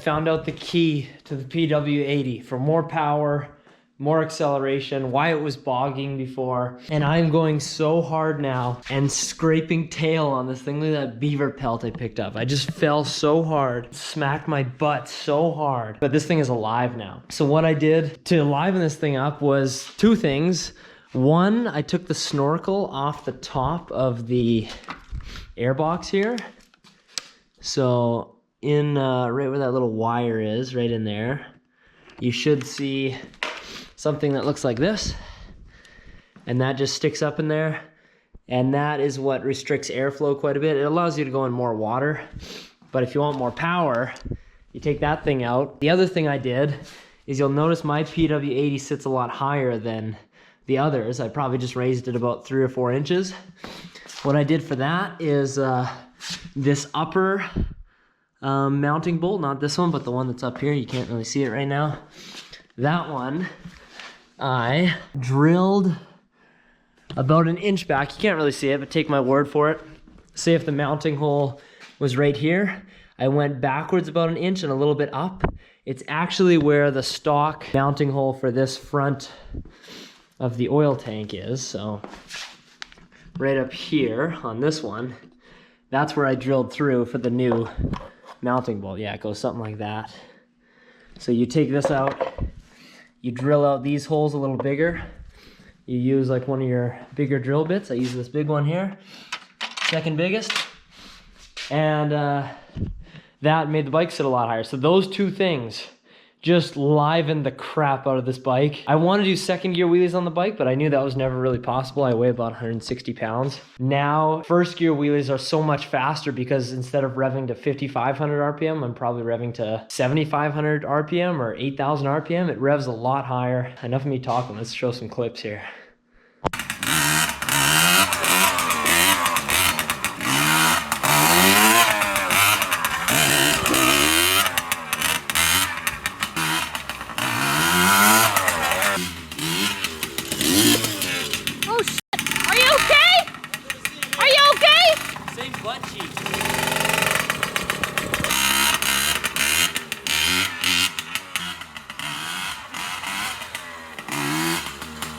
found out the key to the PW80 for more power, more acceleration, why it was bogging before. And I'm going so hard now and scraping tail on this thing. Look at that beaver pelt I picked up. I just fell so hard, smacked my butt so hard. But this thing is alive now. So what I did to liven this thing up was two things. One, I took the snorkel off the top of the airbox here. So in right where that little wire is, right in there, you should see something that looks like this, and that just sticks up in there, and that is what restricts airflow quite a bit. It allows you to go in more water, but if you want more power, you take that thing out. The other thing I did is, you'll notice my PW80 sits a lot higher than the others. I probably just raised it about 3 or 4 inches. What I did for that is this upper mounting bolt, not this one, but the one that's up here, you can't really see it right now. That one I drilled about 1 inch back. You can't really see it, but take my word for it. Say if the mounting hole was right here, I went backwards about 1 inch and a little bit up. It's actually where the stock mounting hole for this front of the oil tank is. So right up here on this one, that's where I drilled through for the new mounting bolt. Yeah, it goes something like that. So you take this out, you drill out these holes a little bigger. You use like one of your bigger drill bits. I use this big one here, second biggest. And that made the bike sit a lot higher. So those two things just livened the crap out of this bike. I wanted to do second gear wheelies on the bike, but I knew that was never really possible. I weigh about 160 pounds. Now, first gear wheelies are so much faster because instead of revving to 5,500 RPM, I'm probably revving to 7,500 RPM or 8,000 RPM. It revs a lot higher. Enough of me talking, let's show some clips here.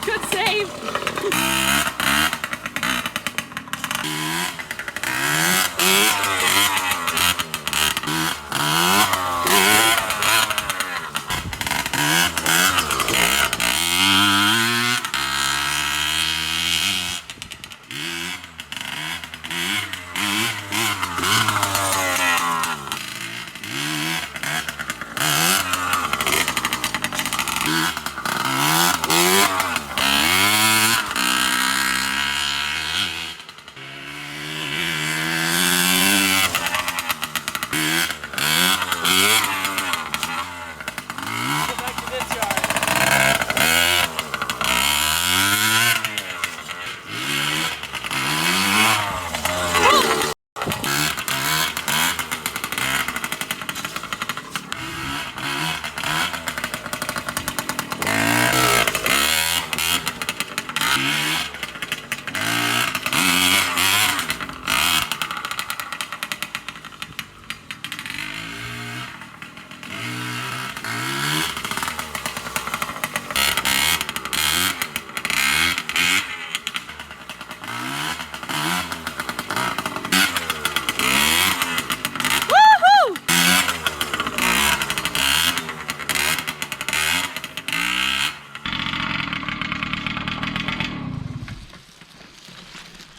Good save!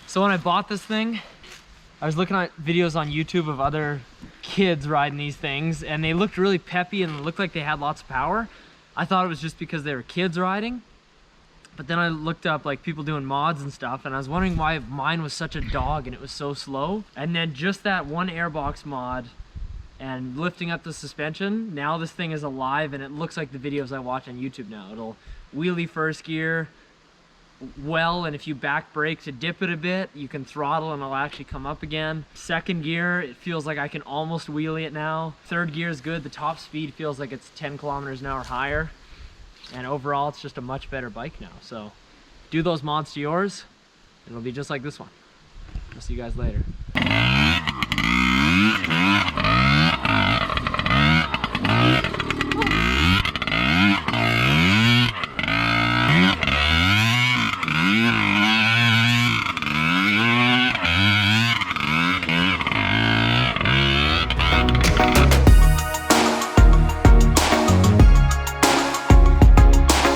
So when I bought this thing, I was looking at videos on YouTube of other kids riding these things, and they looked really peppy and looked like they had lots of power. I thought it was just because they were kids riding, but then I looked up like people doing mods and stuff, and I was wondering why mine was such a dog and it was so slow. And then just that one Airbox mod and lifting up the suspension, now this thing is alive and it looks like the videos I watch on YouTube now. It'll wheelie first gear well, and if you back brake to dip it a bit, you can throttle and it'll actually come up again. Second gear, it feels like I can almost wheelie it now. Third gear is good. The top speed feels like it's 10 kilometers an hour higher, and overall it's just a much better bike now. So do those mods to yours and it'll be just like this one. I'll see you guys later.